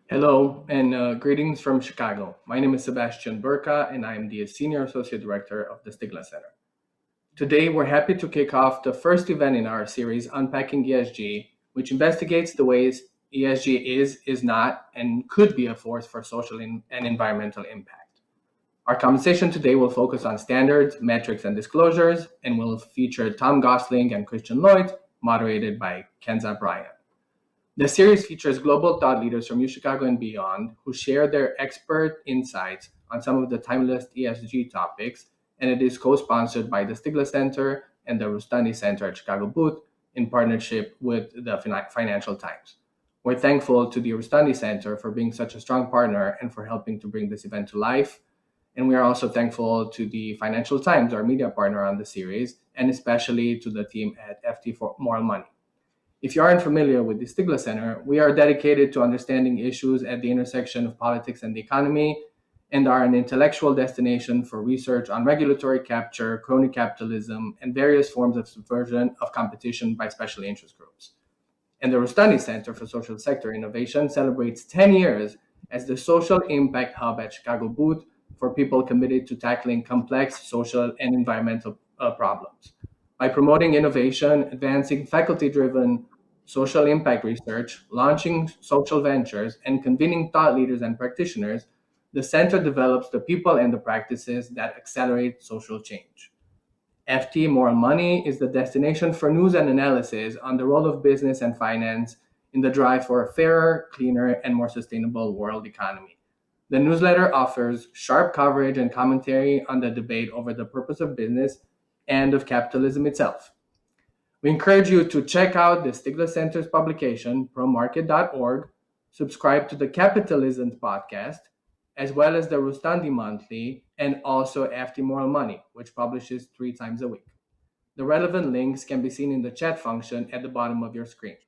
Hello and greetings from Chicago. My name is Sebastian Burka and I am the Senior Associate Director of the Stigler Center. Today we're happy to kick off the first event in our series, Unpacking ESG, which investigates the ways ESG is not, and could be a force for social and environmental impact. Our conversation today will focus on standards, metrics, and disclosures, and will feature Tom Gosling and Christian Lloyd, moderated by Kenza Bryant. The series features global thought leaders from UChicago and beyond who share their expert insights on some of the timeless ESG topics, and it is co-sponsored by the Stigler Center and the Rustani Center at Chicago Booth in partnership with the Financial Times. We're thankful to the Rustani Center for being such a strong partner and for helping to bring this event to life. And we are also thankful to the Financial Times, our media partner on the series, and especially to the team at FT for Moral Money. If you aren't familiar with the Stigler Center, we are dedicated to understanding issues at the intersection of politics and the economy and are an intellectual destination for research on regulatory capture, crony capitalism, and various forms of subversion of competition by special interest groups. And the Rustani Center for Social Sector Innovation celebrates 10 years as the social impact hub at Chicago Booth for people committed to tackling complex social and environmental problems. By promoting innovation, advancing faculty-driven social impact research, launching social ventures, and convening thought leaders and practitioners, the center develops the people and the practices that accelerate social change. FT Moral Money is the destination for news and analysis on the role of business and finance in the drive for a fairer, cleaner, and more sustainable world economy. The newsletter offers sharp coverage and commentary on the debate over the purpose of business and of capitalism itself. We encourage you to check out the Stigler Center's publication, promarket.org, subscribe to the Capitalism podcast, as well as the Rustandi Monthly, and also FT Moral Money, which publishes 3 times a week. The relevant links can be seen in the chat function at the bottom of your screen.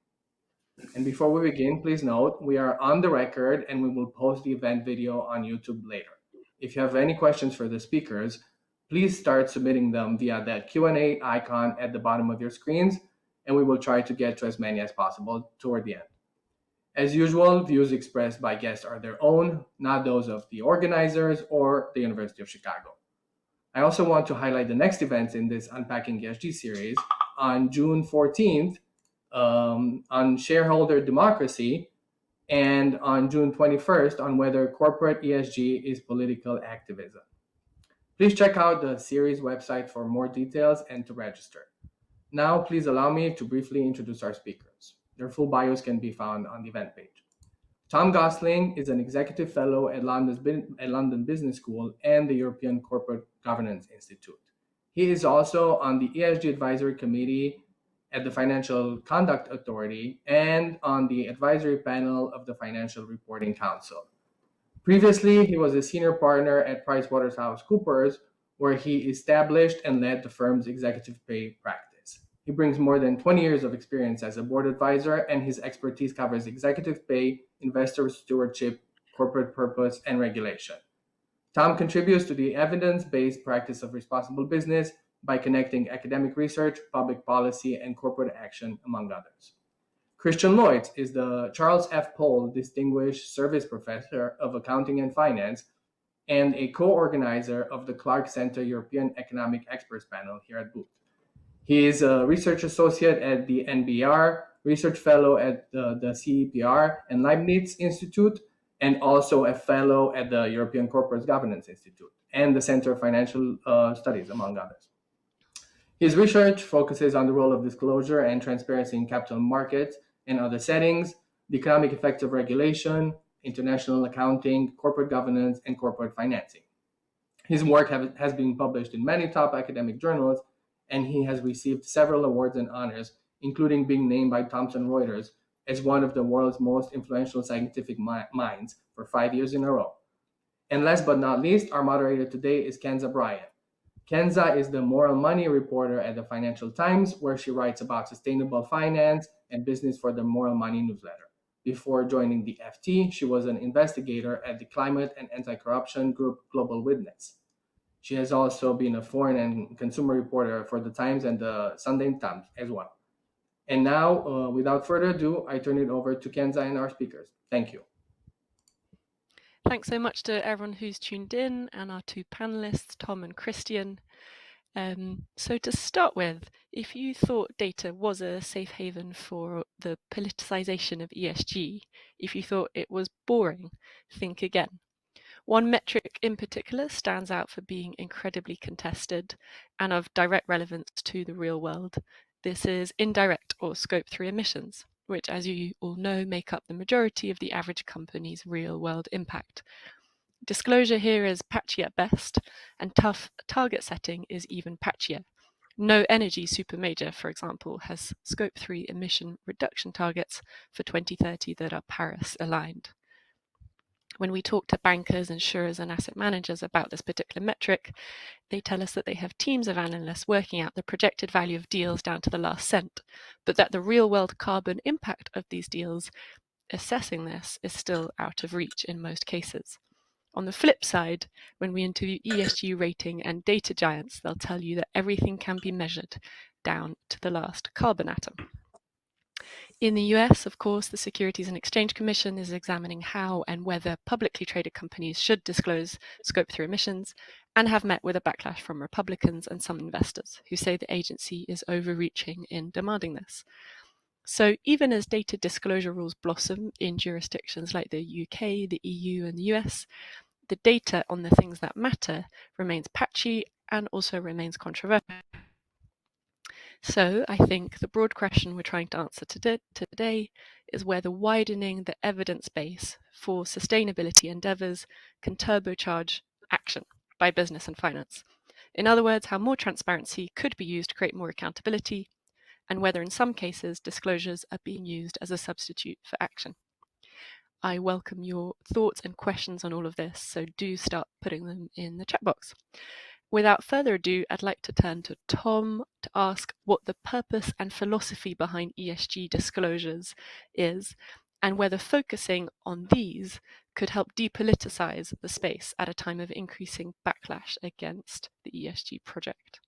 And before we begin, please note we are on the record and we will post the event video on YouTube later. If you have any questions for the speakers, please start submitting them via that Q&A icon at the bottom of your screens, and we will try to get to as many as possible toward the end. As usual, views expressed by guests are their own, not those of the organizers or the University of Chicago. I also want to highlight the next events in this Unpacking ESG series. On June 14th, on shareholder democracy, and on June 21st on whether corporate ESG is political activism. Please check out the series website for more details and to register. Now, please allow me to briefly introduce our speakers. Their full bios can be found on the event page. Tom Gosling is an executive fellow at London Business School and the European Corporate Governance Institute. He is also on the ESG Advisory Committee at the Financial Conduct Authority and on the advisory panel of the Financial Reporting Council. Previously, he was a senior partner at PricewaterhouseCoopers, where he established and led the firm's executive pay practice. He brings more than 20 years of experience as a board advisor, and his expertise covers executive pay, investor stewardship, corporate purpose, and regulation. Tom contributes to the evidence-based practice of responsible business by connecting academic research, public policy, and corporate action, among others. Christian Lloyd is the Charles F. Pohl Distinguished Service Professor of Accounting and Finance and a co-organizer of the Clark Center European Economic Experts Panel here at Booth. He is a research associate at the NBR, research fellow at the CEPR and Leibniz Institute, and also a fellow at the European Corporate Governance Institute and the Center of Financial Studies, among others. His research focuses on the role of disclosure and transparency in capital markets and other settings, the economic effects of regulation, international accounting, corporate governance, and corporate financing. His work has been published in many top academic journals, and he has received several awards and honors, including being named by Thomson Reuters as one of the world's most influential scientific minds for 5 years in a row. And last but not least, our moderator today is Kenza Bryant. Kenza is the moral money reporter at the Financial Times, where she writes about sustainable finance and business for the Moral Money newsletter. Before joining the FT, she was an investigator at the climate and anti-corruption group Global Witness. She has also been a foreign and consumer reporter for the Times and the Sunday Times as well. And now, without further ado, I turn it over to Kenza and our speakers. Thank you. Thanks so much to everyone who's tuned in and our two panelists, Tom and Christian. So to start with, if you thought data was a safe haven for the politicization of ESG, if you thought it was boring, think again. One metric in particular stands out for being incredibly contested and of direct relevance to the real world. This is indirect or scope 3 emissions, which, as you all know, make up the majority of the average company's real world impact. Disclosure here is patchy at best, and tough target setting is even patchier. No energy supermajor, for example, has scope 3 emission reduction targets for 2030 that are Paris aligned. When we talk to bankers, insurers, and asset managers about this particular metric, they tell us that they have teams of analysts working out the projected value of deals down to the last cent, but that the real-world carbon impact of these deals, assessing this, is still out of reach in most cases. On the flip side, when we interview ESG rating and data giants, they'll tell you that everything can be measured down to the last carbon atom. In the US, of course, the Securities and Exchange Commission is examining how and whether publicly traded companies should disclose scope 3 emissions, and have met with a backlash from Republicans and some investors who say the agency is overreaching in demanding this. So even as data disclosure rules blossom in jurisdictions like the UK, the EU, and the US, the data on the things that matter remains patchy and also remains controversial. So I think the broad question we're trying to answer today is whether widening the evidence base for sustainability endeavours can turbocharge action by business and finance. In other words, how more transparency could be used to create more accountability, and whether in some cases disclosures are being used as a substitute for action. I welcome your thoughts and questions on all of this, so do start putting them in the chat box. Without further ado, I'd like to turn to Tom to ask what the purpose and philosophy behind ESG disclosures is, and whether focusing on these could help depoliticize the space at a time of increasing backlash against the ESG project.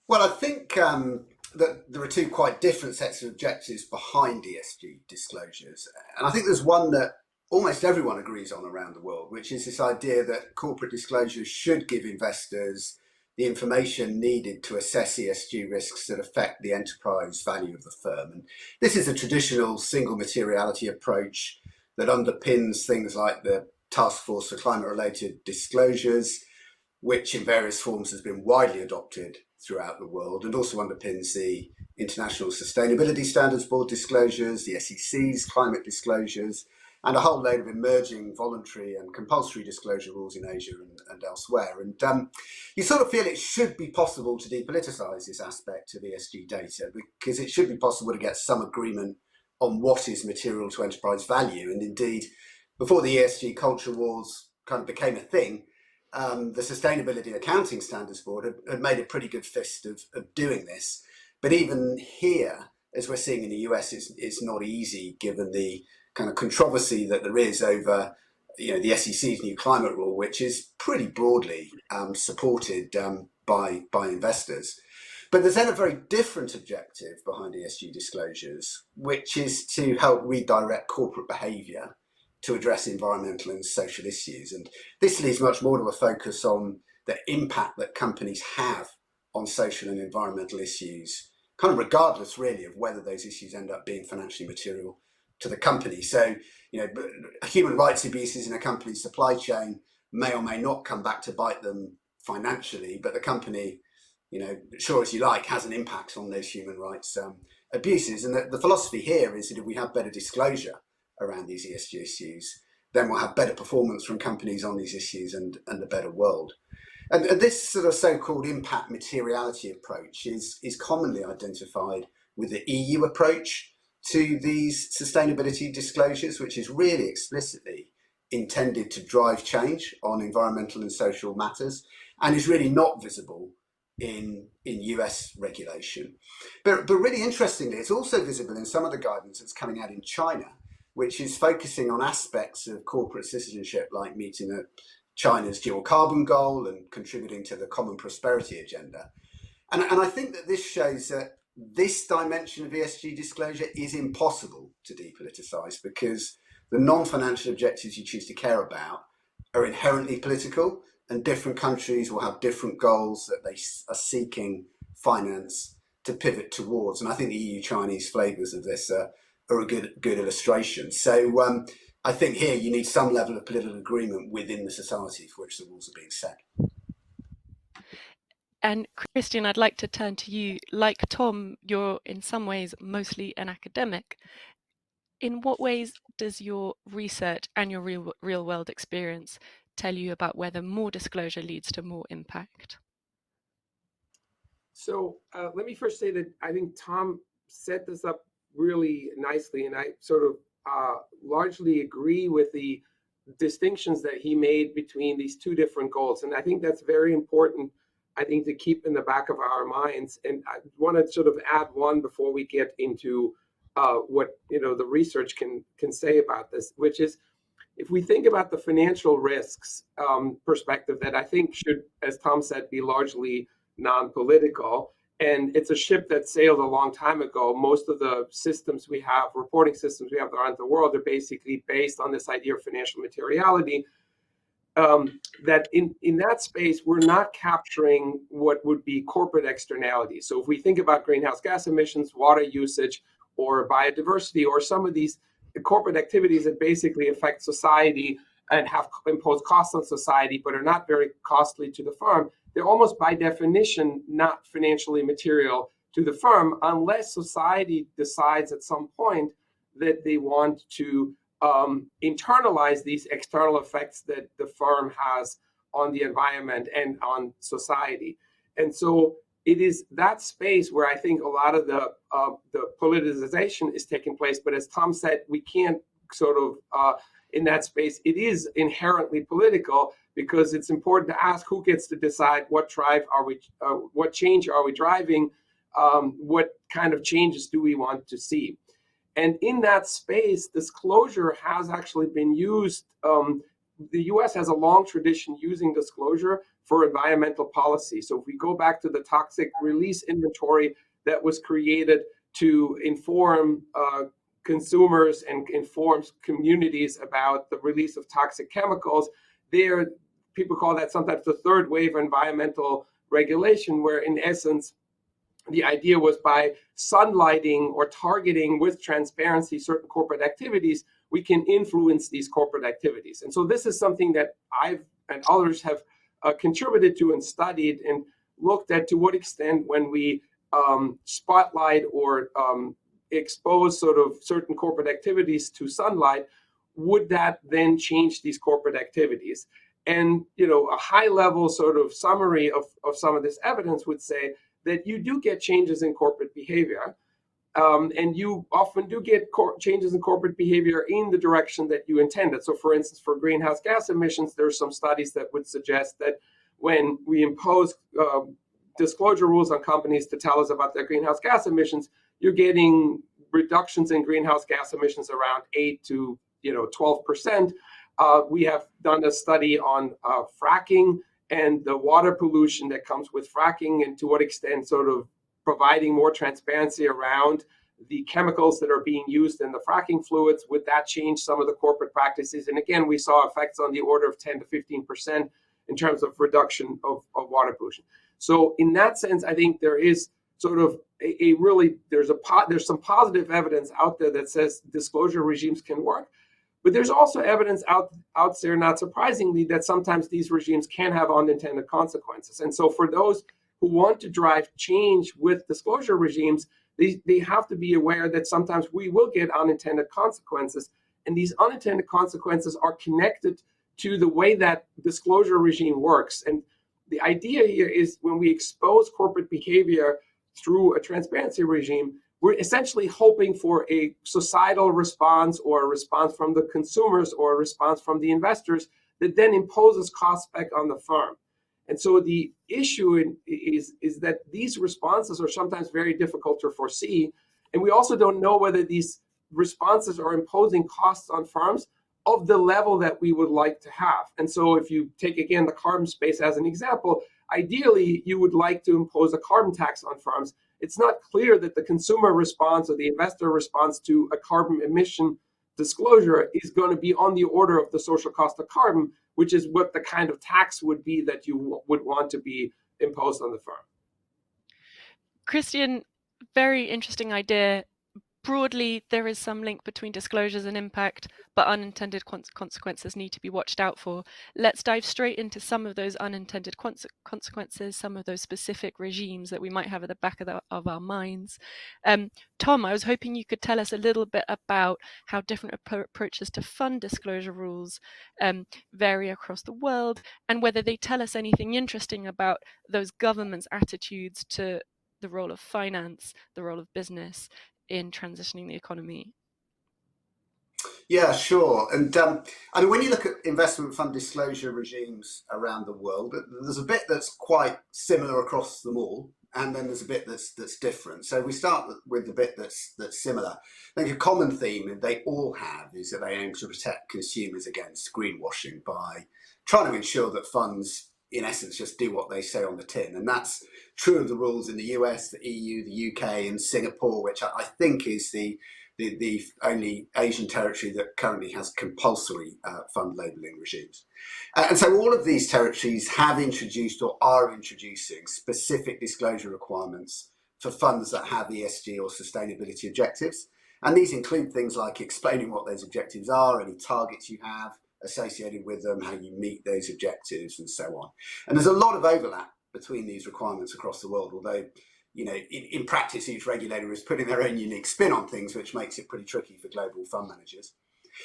Well, I think that there are two quite different sets of objectives behind ESG disclosures. And I think there's one that almost everyone agrees on around the world, which is this idea that corporate disclosures should give investors the information needed to assess ESG risks that affect the enterprise value of the firm. And this is a traditional single materiality approach that underpins things like the Task Force for Climate-Related Disclosures, which in various forms has been widely adopted throughout the world, and also underpins the International Sustainability Standards Board disclosures, the SEC's climate disclosures, and a whole load of emerging voluntary and compulsory disclosure rules in Asia and elsewhere. And you sort of feel it should be possible to depoliticise this aspect of ESG data, because it should be possible to get some agreement on what is material to enterprise value. And indeed, before the ESG culture wars kind of became a thing, the Sustainability Accounting Standards Board had made a pretty good fist of doing this. But even here, as we're seeing in the US, it's not easy given the kind of controversy that there is over the SEC's new climate rule, which is pretty broadly supported by investors. But there's then a very different objective behind ESG disclosures, which is to help redirect corporate behaviour to address environmental and social issues. And this leads much more to a focus on the impact that companies have on social and environmental issues, kind of regardless really of whether those issues end up being financially material to the company. So, human rights abuses in a company's supply chain may or may not come back to bite them financially, but the company, sure as you like, has an impact on those human rights abuses. And the philosophy here is that if we have better disclosure around these ESG issues, then we'll have better performance from companies on these issues and a better world. And this sort of so-called impact materiality approach is commonly identified with the EU approach to these sustainability disclosures, which is really explicitly intended to drive change on environmental and social matters, and is really not visible in US regulation. But really interestingly, it's also visible in some of the guidance that's coming out in China, which is focusing on aspects of corporate citizenship like meeting China's dual carbon goal and contributing to the common prosperity agenda. And I think that this shows that this dimension of ESG disclosure is impossible to depoliticise, because the non-financial objectives you choose to care about are inherently political, and different countries will have different goals that they are seeking finance to pivot towards. And I think the EU-Chinese flavours of this are a good illustration. So I think here you need some level of political agreement within the society for which the rules are being set. And Christian, I'd like to turn to you. Like Tom, you're in some ways mostly an academic. In what ways does your research and your real world experience tell you about whether more disclosure leads to more impact? So let me first say that I think Tom set this up really nicely, and I sort of largely agree with the distinctions that he made between these two different goals. And I think that's very important, I think, to keep in the back of our minds. And I want to sort of add one before we get into what the research can say about this, which is, if we think about the financial risks perspective, that I think should, as Tom said, be largely non-political. And it's a ship that sailed a long time ago. Most of the systems we have, reporting systems we have around the world, are basically based on this idea of financial materiality. That in that space, we're not capturing what would be corporate externalities. So if we think about greenhouse gas emissions, water usage, or biodiversity, or some of these corporate activities that basically affect society and have imposed costs on society, but are not very costly to the firm, they're almost by definition not financially material to the firm, unless society decides at some point that they want to internalize these external effects that the firm has on the environment and on society. And so it is that space where I think a lot of the politicization is taking place. But as Tom said, we can't sort of in that space, it is inherently political, because it's important to ask who gets to decide what what change are we driving, what kind of changes do we want to see. And in that space, disclosure has actually been used. The US has a long tradition using disclosure for environmental policy. So if we go back to the toxic release inventory that was created to inform consumers and informs communities about the release of toxic chemicals, people call that sometimes the third wave of environmental regulation, where in essence, the idea was by sunlighting or targeting with transparency certain corporate activities, we can influence these corporate activities. And so this is something that I've and others have contributed to and studied and looked at, to what extent when we spotlight or expose sort of certain corporate activities to sunlight, would that then change these corporate activities? And a high level sort of summary of some of this evidence would say that you do get changes in corporate behavior, and you often do get changes in corporate behavior in the direction that you intended. So for instance, for greenhouse gas emissions, there are some studies that would suggest that when we impose disclosure rules on companies to tell us about their greenhouse gas emissions, you're getting reductions in greenhouse gas emissions around 8 to 12%. We have done a study on fracking and the water pollution that comes with fracking, and to what extent sort of providing more transparency around the chemicals that are being used in the fracking fluids. Would that change some of the corporate practices? And again, we saw effects on the order of 10 to 15% in terms of reduction of water pollution. So in that sense, I think there is sort of there's some positive evidence out there that says disclosure regimes can work. But there's also evidence out there, not surprisingly, that sometimes these regimes can have unintended consequences. And so for those who want to drive change with disclosure regimes, they have to be aware that sometimes we will get unintended consequences. And these unintended consequences are connected to the way that disclosure regime works. And the idea here is, when we expose corporate behavior through a transparency regime, we're essentially hoping for a societal response, or a response from the consumers, or a response from the investors that then imposes costs back on the firm. And so the issue is that these responses are sometimes very difficult to foresee. And we also don't know whether these responses are imposing costs on firms of the level that we would like to have. And so if you take, again, the carbon space as an example, ideally, you would like to impose a carbon tax on firms. It's not clear that the consumer response or the investor response to a carbon emission disclosure is going to be on the order of the social cost of carbon, which is what the kind of tax would be that you would want to be imposed on the firm. Christian, very interesting idea. Broadly, there is some link between disclosures and impact, but unintended consequences need to be watched out for. Let's dive straight into some of those unintended consequences, some of those specific regimes that we might have at the back of our minds. Tom, I was hoping you could tell us a little bit about how different approaches to fund disclosure rules vary across the world, and whether they tell us anything interesting about those governments' attitudes to the role of finance, the role of business in transitioning the economy. Yeah, sure. And I mean, when you look at investment fund disclosure regimes around the world, there's a bit that's quite similar across them all, and then there's a bit that's different. So we start with the bit that's similar. I think a common theme they all have is that they aim to protect consumers against greenwashing by trying to ensure that funds, in essence, just do what they say on the tin. And that's true of the rules in the US, the EU, the UK, and Singapore, which I think is the only Asian territory that currently has compulsory fund labelling regimes. And so all of these territories have introduced or are introducing specific disclosure requirements for funds that have ESG or sustainability objectives. And these include things like explaining what those objectives are, any targets you have associated with them, how you meet those objectives, and so on. And there's a lot of overlap between these requirements across the world, although, you know, in practice, each regulator is putting their own unique spin on things, which makes it pretty tricky for global fund managers.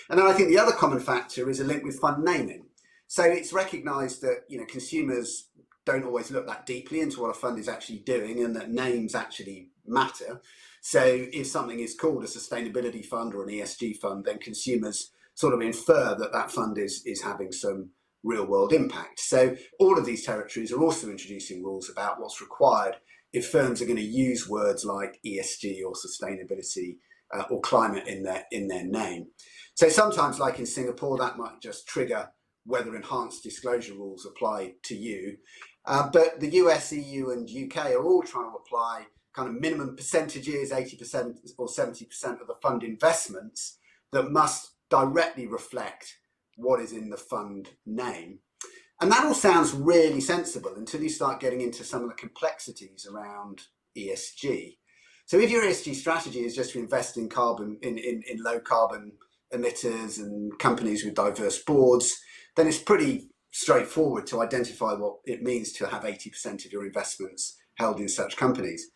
And then I think the other common factor is a link with fund naming. So it's recognised that, you know, consumers don't always look that deeply into what a fund is actually doing, and that names actually matter. So if something is called a sustainability fund or an ESG fund, then consumers sort of infer that that fund is having some real world impact. So all of these territories are also introducing rules about what's required if firms are going to use words like ESG or sustainability or climate in their name. So sometimes, like in Singapore, that might just trigger whether enhanced disclosure rules apply to you. But the US, EU and UK are all trying to apply kind of minimum percentages, 80% or 70% of the fund investments that must directly reflect what is in the fund name. And that all sounds really sensible until you start getting into some of the complexities around ESG. So if your ESG strategy is just to invest in carbon, in low carbon emitters and companies with diverse boards, then it's pretty straightforward to identify what it means to have 80% of your investments held in such companies.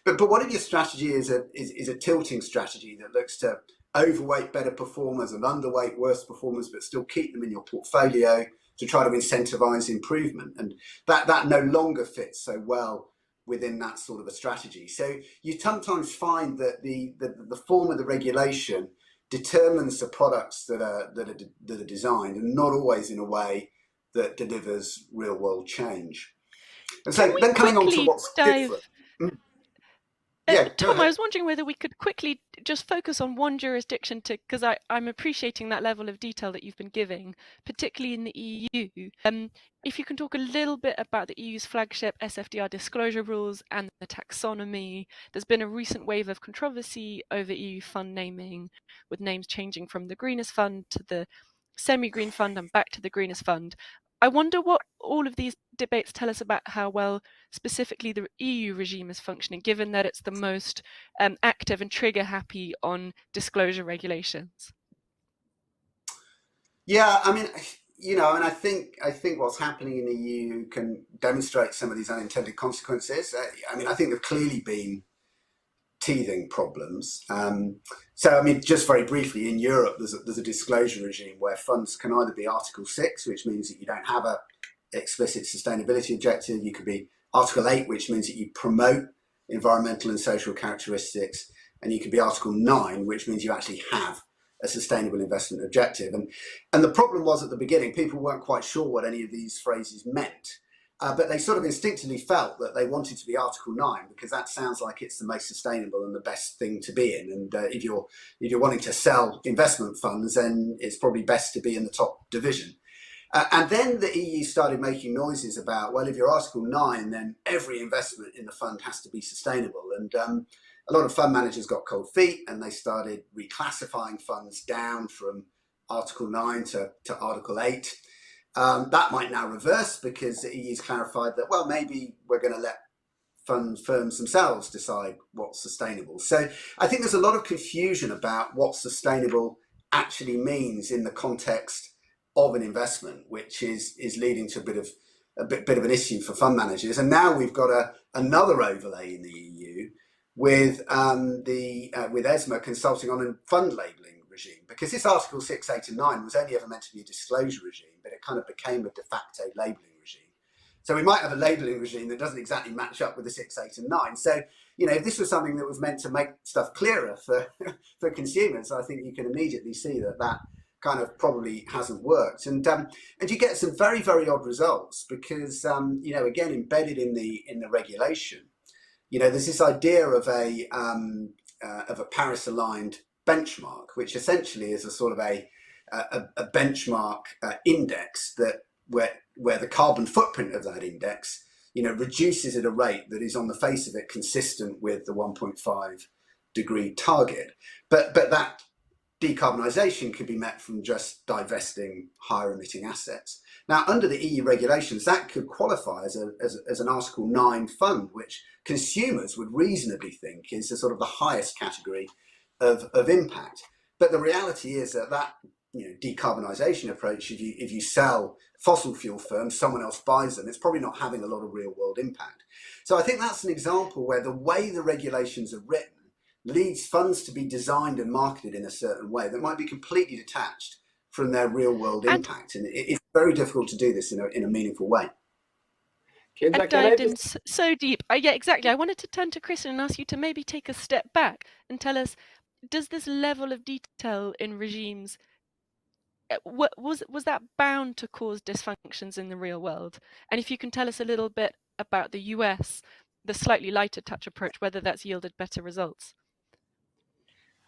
But what if your strategy is a tilting strategy that looks to overweight better performers and underweight worse performers, but still keep them in your portfolio to try to incentivize improvement? And that no longer fits so well within that sort of a strategy. So you sometimes find that the form of the regulation determines the products that are designed, and not always in a way that delivers real world change. And so then coming on to what's different. Yeah, Tom, I was wondering whether we could quickly just focus on one jurisdiction, because I'm appreciating that level of detail that you've been giving, particularly in the EU. If you can talk a little bit about the EU's flagship SFDR disclosure rules and the taxonomy. There's been a recent wave of controversy over EU fund naming, with names changing from the greenest fund to the semi-green fund and back to the greenest fund. I wonder what all of these debates tell us about how well specifically the EU regime is functioning, given that it's the most active and trigger happy on disclosure regulations. Yeah, I mean, you know, and I think what's happening in the EU can demonstrate some of these unintended consequences. I mean, I think there've clearly been teething problems. So, I mean, just very briefly, in Europe, there's a disclosure regime where funds can either be Article 6, which means that you don't have a explicit sustainability objective. You could be Article 8, which means that you promote environmental and social characteristics. And you could be Article 9, which means you actually have a sustainable investment objective. And the problem was, at the beginning, people weren't quite sure what any of these phrases meant. But they sort of instinctively felt that they wanted to be Article 9 because that sounds like it's the most sustainable and the best thing to be in. And if you're wanting to sell investment funds, then it's probably best to be in the top division. And then the EU started making noises about, well, if you're Article 9, then every investment in the fund has to be sustainable. And a lot of fund managers got cold feet and they started reclassifying funds down from Article 9 to Article 8. That might now reverse because the EU's clarified that, well, maybe we're going to let firms themselves decide what's sustainable. So I think there's a lot of confusion about what sustainable actually means in the context of an investment, which is leading to a bit of an issue for fund managers. And now we've got another overlay in the EU with ESMA consulting on a fund labelling regime, because this Article 6, 8 and 9 was only ever meant to be a disclosure regime, but it kind of became a de facto labelling regime. So we might have a labelling regime that doesn't exactly match up with the 6, 8 and 9. So, if this was something that was meant to make stuff clearer for consumers, I think you can immediately see that kind of probably hasn't worked. And you get some very, very odd results because, again, embedded in the regulation, there's this idea of a Paris-aligned benchmark, which essentially is a sort of a benchmark index that where the carbon footprint of that index, reduces at a rate that is on the face of it consistent with the 1.5 degree target. But that decarbonisation could be met from just divesting higher emitting assets. Now, under the EU regulations, that could qualify as an Article 9 fund, which consumers would reasonably think is the sort of the highest category of impact. But the reality is that decarbonisation approach, if you sell fossil fuel firms, someone else buys them, it's probably not having a lot of real world impact. So I think that's an example where the way the regulations are written leads funds to be designed and marketed in a certain way that might be completely detached from their real world impact. And it's very difficult to do this in a meaningful way. I've dived in so deep. Yeah, exactly. I wanted to turn to Chris and ask you to maybe take a step back and tell us, does this level of detail in regimes, was that bound to cause dysfunctions in the real world? And if you can tell us a little bit about the US, the slightly lighter touch approach, whether that's yielded better results.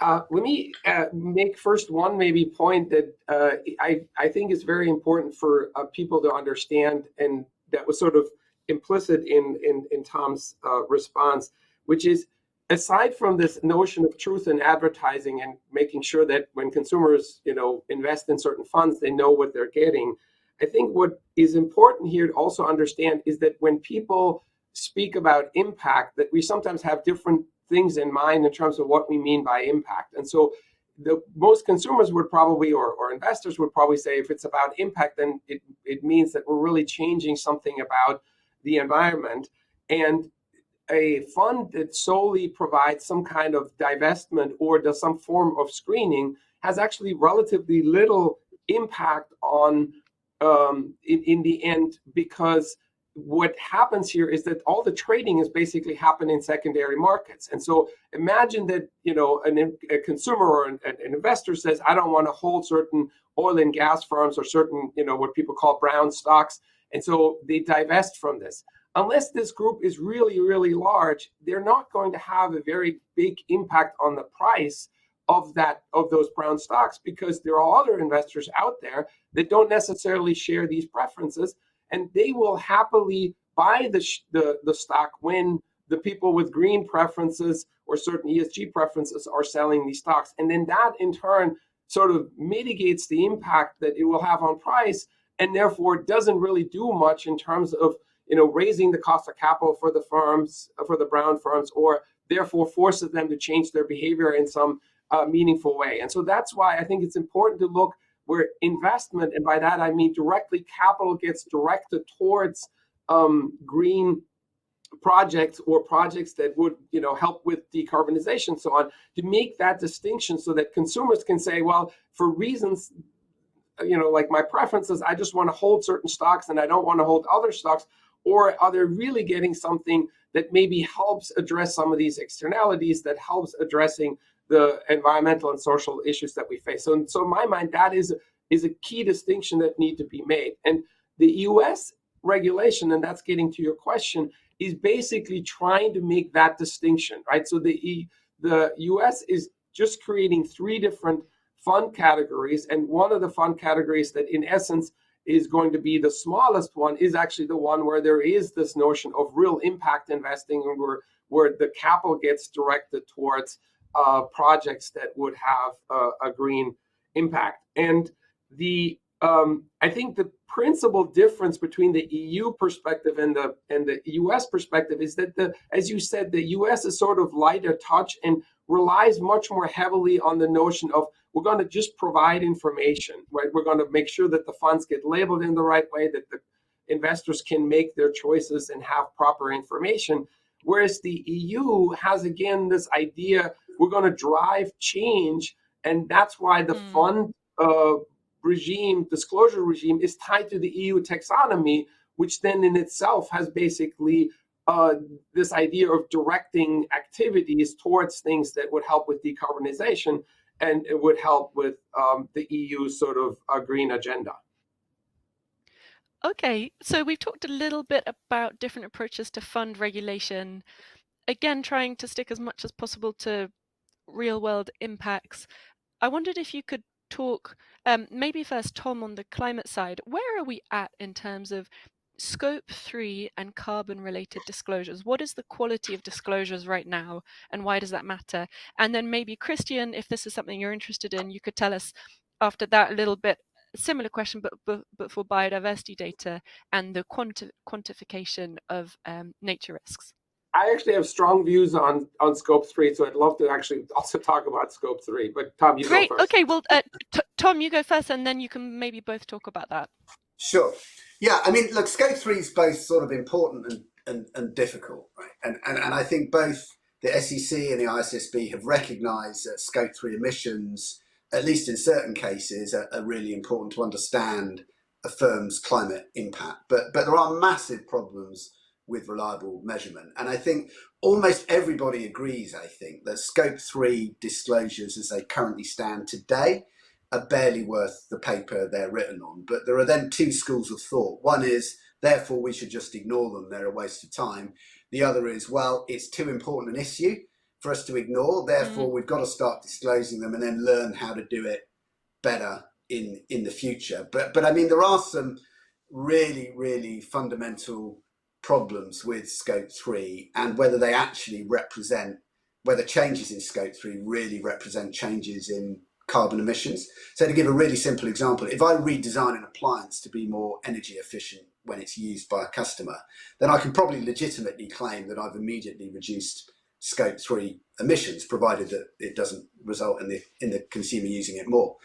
Let me make first one maybe point that I think is very important for people to understand, and that was sort of implicit in Tom's response, which is, aside from this notion of truth in advertising and making sure that when consumers, invest in certain funds, they know what they're getting, I think what is important here to also understand is that when people speak about impact, that we sometimes have different things in mind in terms of what we mean by impact. And so most consumers would probably, or investors would probably say, if it's about impact, then it means that we're really changing something about the environment. And a fund that solely provides some kind of divestment or does some form of screening has actually relatively little impact on in the end, because what happens here is that all the trading is basically happening in secondary markets. And so imagine that a consumer or an investor says, I don't want to hold certain oil and gas firms or certain what people call brown stocks, and so they divest from this. Unless this group is really, really large, they're not going to have a very big impact on the price of those brown stocks, because there are other investors out there that don't necessarily share these preferences, and they will happily buy the stock when the people with green preferences or certain ESG preferences are selling these stocks. And then that in turn sort of mitigates the impact that it will have on price, and therefore doesn't really do much in terms of raising the cost of capital for the firms, for the brown firms, or therefore forces them to change their behavior in some meaningful way. And so that's why I think it's important to look where investment, and by that I mean directly capital, gets directed towards green projects or projects that would help with decarbonization and so on, to make that distinction so that consumers can say, well, for reasons like my preferences, I just want to hold certain stocks and I don't want to hold other stocks. Or are they really getting something that maybe helps address some of these externalities, that helps addressing the environmental and social issues that we face? So in my mind, that is a key distinction that need to be made. And the US regulation, and that's getting to your question, is basically trying to make that distinction, right? So the US is just creating 3 different fund categories, and one of the fund categories that in essence is going to be the smallest one is actually the one where there is this notion of real impact investing, and where the capital gets directed towards projects that would have a green impact. And I think the principal difference between the EU perspective and the US perspective is that as you said, the US is sort of lighter touch and relies much more heavily on the notion of we're going to just provide information, right? We're going to make sure that the funds get labeled in the right way, that the investors can make their choices and have proper information. Whereas the EU has, again, this idea we're going to drive change, and that's why the fund disclosure regime is tied to the EU taxonomy, which then in itself has basically this idea of directing activities towards things that would help with decarbonization, and it would help with the EU sort of green agenda. Okay, so we've talked a little bit about different approaches to fund regulation, again, trying to stick as much as possible to real world impacts. I wondered if you could talk, maybe first, Tom, on the climate side. Where are we at in terms of Scope 3 and carbon related disclosures? What is the quality of disclosures right now, and why does that matter? And then maybe Christian, if this is something you're interested in, you could tell us after that a little bit, similar question, but for biodiversity data and the quantification of nature risks. I actually have strong views on Scope 3, so I'd love to actually also talk about Scope 3. But Tom, you go first. Okay, well, Tom, you go first, and then you can maybe both talk about that. Sure. Yeah, I mean, look, Scope 3 is both sort of important and difficult, right? And I think both the SEC and the ISSB have recognised that Scope 3 emissions, at least in certain cases, are really important to understand a firm's climate impact. But there are massive problems with reliable measurement. And I think almost everybody agrees, I think, that Scope 3 disclosures as they currently stand today are barely worth the paper they're written on. But there are then two schools of thought. One is, therefore, we should just ignore them. They're a waste of time. The other is, well, it's too important an issue for us to ignore. Therefore, we've got to start disclosing them and then learn how to do it better in the future. But I mean, there are some really, really fundamental problems with Scope 3 and whether they actually represent, whether changes in Scope 3 really represent changes in carbon emissions. So to give a really simple example, if I redesign an appliance to be more energy efficient when it's used by a customer, then I can probably legitimately claim that I've immediately reduced Scope 3 emissions, provided that it doesn't result in the consumer using it more.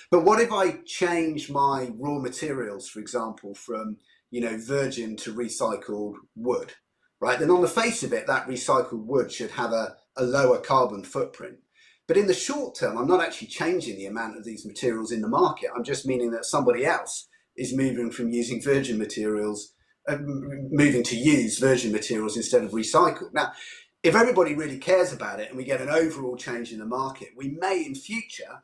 But what if I change my raw materials, for example, from virgin to recycled wood, right? Then on the face of it, that recycled wood should have a lower carbon footprint. But in the short term, I'm not actually changing the amount of these materials in the market. I'm just meaning that somebody else is moving from using virgin materials, moving to use virgin materials instead of recycled. Now, if everybody really cares about it and we get an overall change in the market, we may in future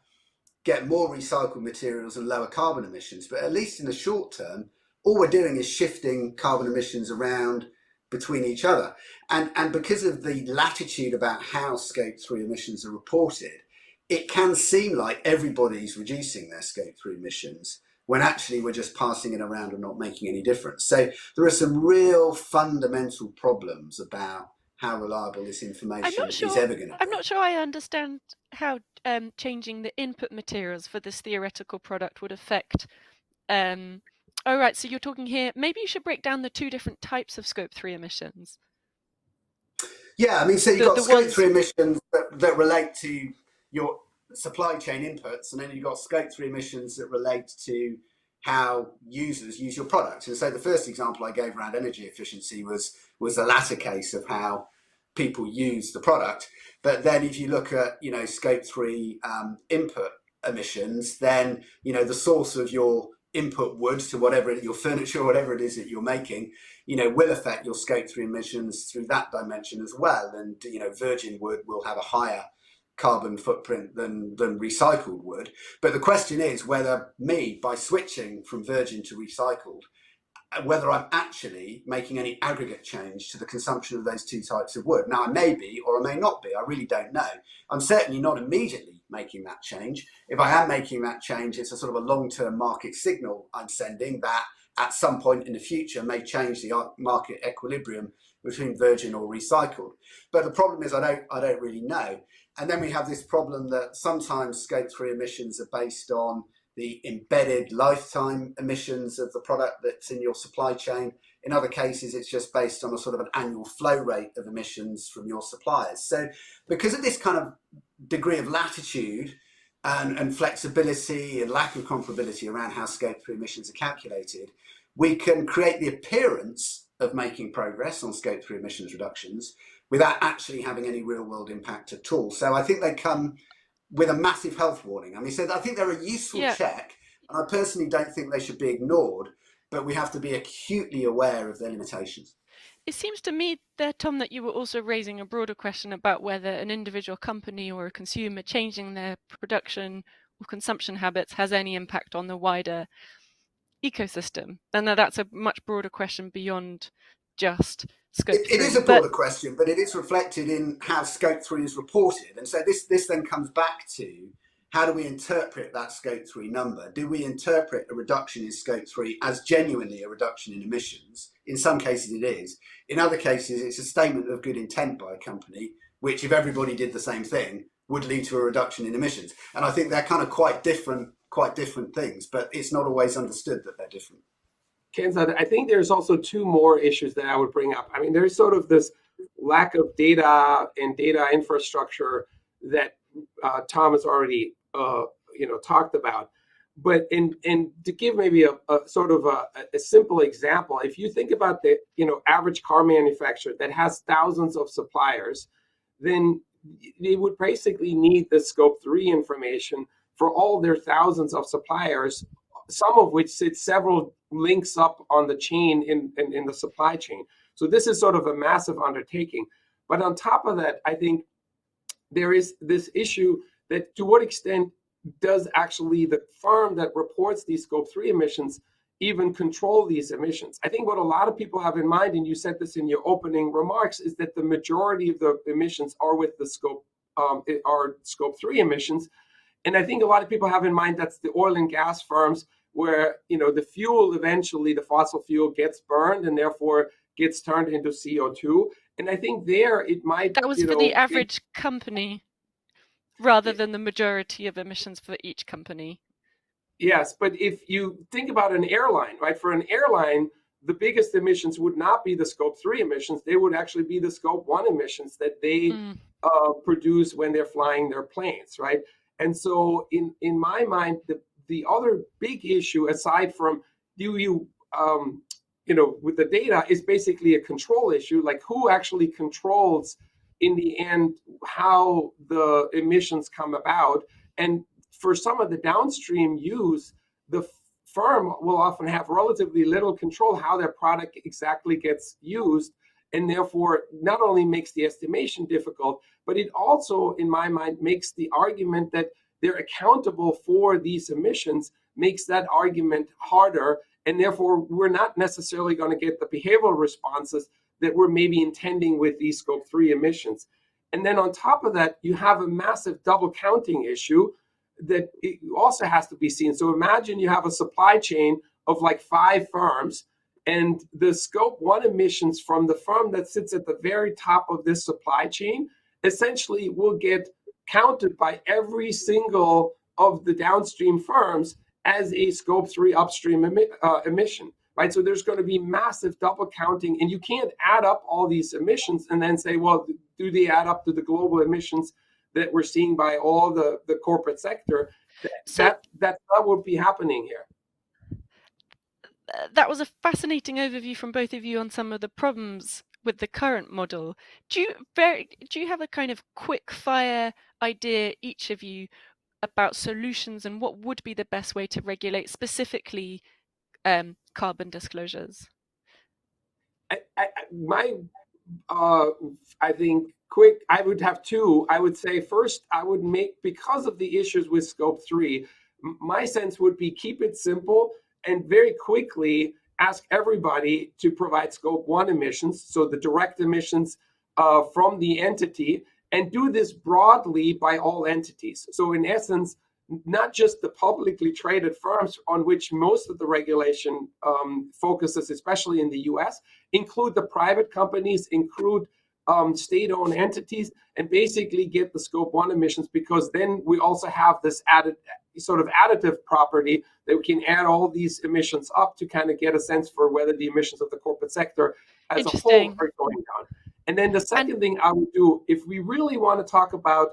get more recycled materials and lower carbon emissions. But at least in the short term, all we're doing is shifting carbon emissions around between each other. And because of the latitude about how Scope 3 emissions are reported, it can seem like everybody's reducing their Scope 3 emissions when actually we're just passing it around and not making any difference. So there are some real fundamental problems about how reliable this information is ever going to be. I'm not sure I understand how changing the input materials for this theoretical product would affect oh, right. So you're talking here, maybe you should break down the two different types of Scope 3 emissions. Yeah, I mean, so you've got Scope 3 emissions that relate to your supply chain inputs, and then you've got Scope 3 emissions that relate to how users use your product. And so the first example I gave around energy efficiency was the latter case of how people use the product. But then if you look at, Scope 3 input emissions, then, the source of your input wood to whatever your furniture, whatever it is that you're making, will affect your Scope 3 emissions through that dimension as well. And virgin wood will have a higher carbon footprint than recycled wood. But the question is whether by switching from virgin to recycled, whether I'm actually making any aggregate change to the consumption of those two types of wood. Now, I may be or I may not be. I really don't know. I'm certainly not immediately making that change. If I am making that change, it's a sort of a long-term market signal I'm sending that at some point in the future may change the market equilibrium between virgin or recycled. But the problem is I don't really know. And then we have this problem that sometimes Scope 3 emissions are based on the embedded lifetime emissions of the product that's in your supply chain. In other cases, it's just based on a sort of an annual flow rate of emissions from your suppliers. So because of this kind of degree of latitude and flexibility and lack of comparability around how Scope 3 emissions are calculated, we can create the appearance of making progress on Scope 3 emissions reductions without actually having any real world impact at all. So I think they come with a massive health warning. I mean, so I think they're a useful check, and I personally don't think they should be ignored, but we have to be acutely aware of their limitations. It seems to me there, Tom, that you were also raising a broader question about whether an individual company or a consumer changing their production or consumption habits has any impact on the wider ecosystem. And that's a much broader question beyond just Scope 3. It is a broader question, but it is reflected in how Scope 3 is reported. And so this then comes back to, how do we interpret that Scope 3 number? Do we interpret a reduction in Scope 3 as genuinely a reduction in emissions? In some cases it is. In other cases, it's a statement of good intent by a company, which if everybody did the same thing, would lead to a reduction in emissions. And I think they're kind of quite different things, but it's not always understood that they're different. Kenza, I think there's also two more issues that I would bring up. I mean, there's sort of this lack of data and data infrastructure that Tom has already talked about. But and to give maybe a sort of a simple example, if you think about the average car manufacturer that has thousands of suppliers, then they would basically need the Scope 3 information for all their thousands of suppliers, some of which sit several links up on the chain in the supply chain. So this is sort of a massive undertaking. But on top of that, I think there is this issue that to what extent does actually the firm that reports these Scope 3 emissions even control these emissions? I think what a lot of people have in mind, and you said this in your opening remarks, is that the majority of the emissions are with the Scope 3 emissions. And I think a lot of people have in mind that's the oil and gas firms where the fuel eventually, the fossil fuel gets burned and therefore gets turned into CO2. And I think there it might... That was for the average company rather than the majority of emissions for each company. Yes, but if you think about an airline, right? For an airline, the biggest emissions would not be the Scope 3 emissions. They would actually be the Scope 1 emissions that they produce when they're flying their planes, right? And so in my mind, the other big issue, aside from with the data, is basically a control issue, like who actually controls in the end how the emissions come about. And for some of the downstream use, the firm will often have relatively little control how their product exactly gets used, and therefore not only makes the estimation difficult, but it also, in my mind, makes the argument that they're accountable for these emissions, makes that argument harder, and therefore we're not necessarily going to get the behavioral responses that we're maybe intending with these Scope 3 emissions. And then on top of that, you have a massive double counting issue that it also has to be seen. So imagine you have a supply chain of like 5 firms, and the Scope 1 emissions from the firm that sits at the very top of this supply chain essentially will get counted by every single of the downstream firms as a Scope 3 upstream emission, right? So there's going to be massive double counting, and you can't add up all these emissions and then say, well, do they add up to the global emissions that we're seeing by all the corporate sector? That's not what would be happening here. That was a fascinating overview from both of you on some of the problems with the current model. Do you have a kind of quick fire idea, each of you, about solutions and what would be the best way to regulate specifically carbon disclosures? I think quick, I would have 2. I would say first, I would make, because of the issues with Scope 3, my sense would be keep it simple and very quickly ask everybody to provide Scope 1 emissions, so the direct emissions from the entity, and do this broadly by all entities. So in essence, not just the publicly traded firms on which most of the regulation focuses, especially in the US, include the private companies, include state-owned entities, and basically get the scope 1 emissions, because then we also have this added sort of additive property that we can add all these emissions up to kind of get a sense for whether the emissions of the corporate sector as a whole are going down. And then the second thing I would do, if we really want to talk about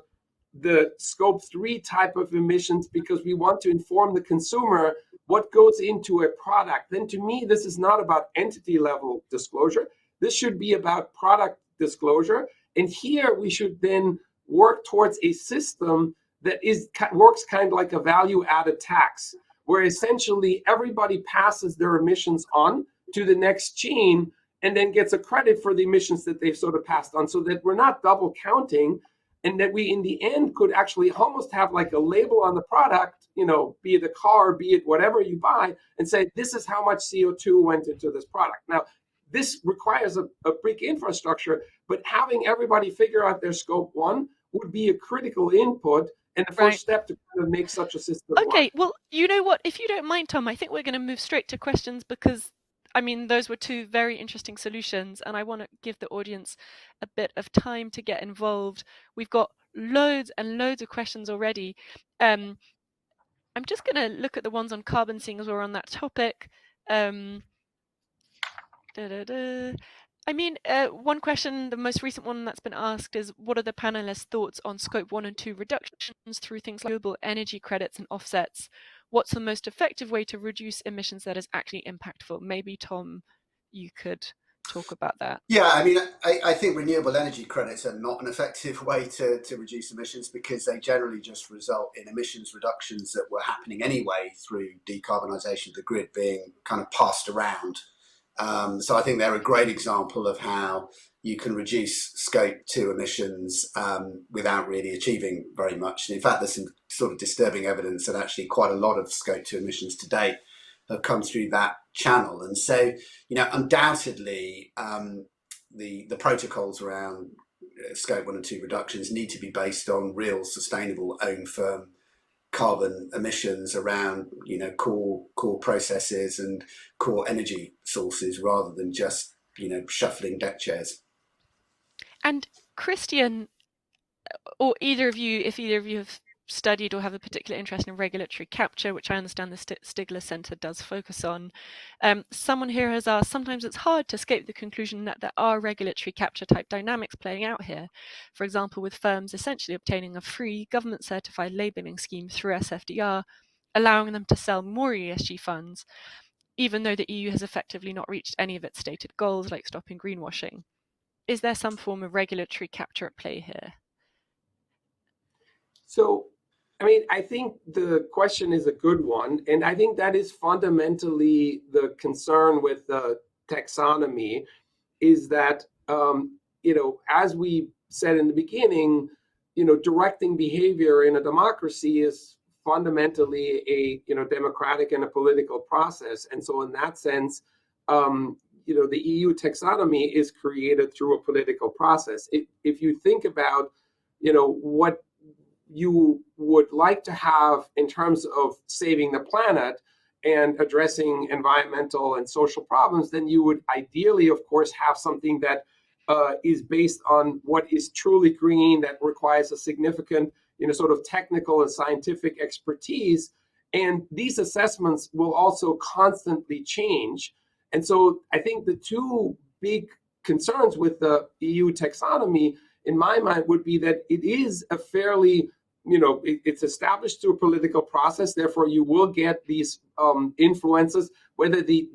the scope 3 type of emissions, because we want to inform the consumer what goes into a product, then to me, this is not about entity level disclosure. This should be about product disclosure. And here we should then work towards a system that works kind of like a value added tax, where essentially everybody passes their emissions on to the next chain and then gets a credit for the emissions that they've sort of passed on, so that we're not double counting, and that we in the end could actually almost have like a label on the product, be it a car, be it whatever you buy, and say, this is how much CO2 went into this product. Now, this requires a big infrastructure, but having everybody figure out their scope 1 would be a critical input and the first step to kind of make such a system work. Well, you know what? If you don't mind, Tom, I think we're going to move straight to questions, because those were two very interesting solutions, and I want to give the audience a bit of time to get involved. We've got loads and loads of questions already. I'm just going to look at the ones on carbon, seeing as we're on that topic. One question, the most recent one that's been asked, is what are the panelists' thoughts on scope 1 and 2 reductions through things like renewable energy credits and offsets? What's the most effective way to reduce emissions that is actually impactful? Maybe, Tom, you could talk about that. Yeah, I think renewable energy credits are not an effective way to reduce emissions, because they generally just result in emissions reductions that were happening anyway through decarbonisation of the grid being kind of passed around. So I think they're a great example of how you can reduce scope 2 emissions without really achieving very much. And in fact, there's some sort of disturbing evidence that actually quite a lot of scope 2 emissions to date have come through that channel. And so, undoubtedly, the protocols around scope 1 and 2 reductions need to be based on real sustainable own firm carbon emissions around core processes and core energy sources, rather than just shuffling deck chairs. And Christian, or either of you, if either of you have studied or have a particular interest in regulatory capture, which I understand the Stigler Centre does focus on, someone here has asked, sometimes it's hard to escape the conclusion that there are regulatory capture type dynamics playing out here. For example, with firms essentially obtaining a free government certified labelling scheme through SFDR, allowing them to sell more ESG funds, even though the EU has effectively not reached any of its stated goals, like stopping greenwashing. Is there some form of regulatory capture at play here? So, I think the question is a good one. And I think that is fundamentally the concern with the taxonomy, is that, as we said in the beginning, directing behavior in a democracy is fundamentally a, democratic and a political process. And so in that sense, the EU taxonomy is created through a political process. If you think about, what you would like to have in terms of saving the planet and addressing environmental and social problems, then you would ideally, of course, have something that is based on what is truly green, that requires a significant, sort of technical and scientific expertise. And these assessments will also constantly change. And so I think the two big concerns with the EU taxonomy, in my mind, would be that it is a fairly, it's established through a political process. Therefore, you will get these influences. Whether the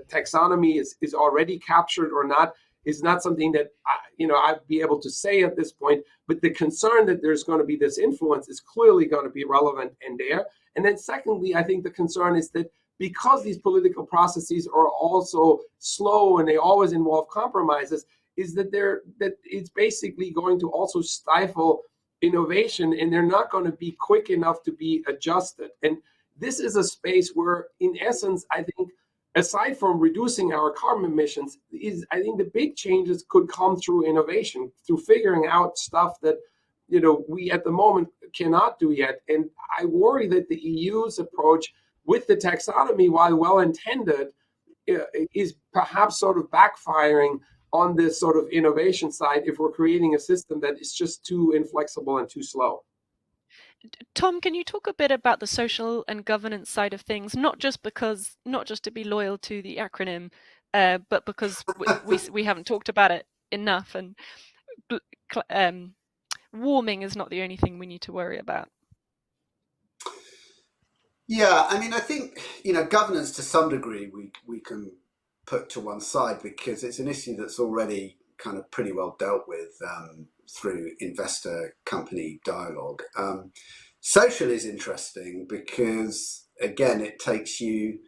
taxonomy is already captured or not is not something that I'd be able to say at this point. But the concern that there's going to be this influence is clearly going to be relevant and there. And then secondly, I think the concern is that because these political processes are also slow and they always involve compromises, is that it's basically going to also stifle innovation, and they're not going to be quick enough to be adjusted. And this is a space where, in essence, I think, aside from reducing our carbon emissions, I think the big changes could come through innovation, through figuring out stuff that, we at the moment cannot do yet. And I worry that the EU's approach with the taxonomy, while well-intended, is perhaps sort of backfiring on this sort of innovation side if we're creating a system that is just too inflexible and too slow. Tom, can you talk a bit about the social and governance side of things, not just to be loyal to the acronym, but because we haven't talked about it enough, and warming is not the only thing we need to worry about. Yeah, I mean, I think, governance to some degree we can put to one side because it's an issue that's already kind of pretty well dealt with through investor company dialogue. Social is interesting because, again, it takes you,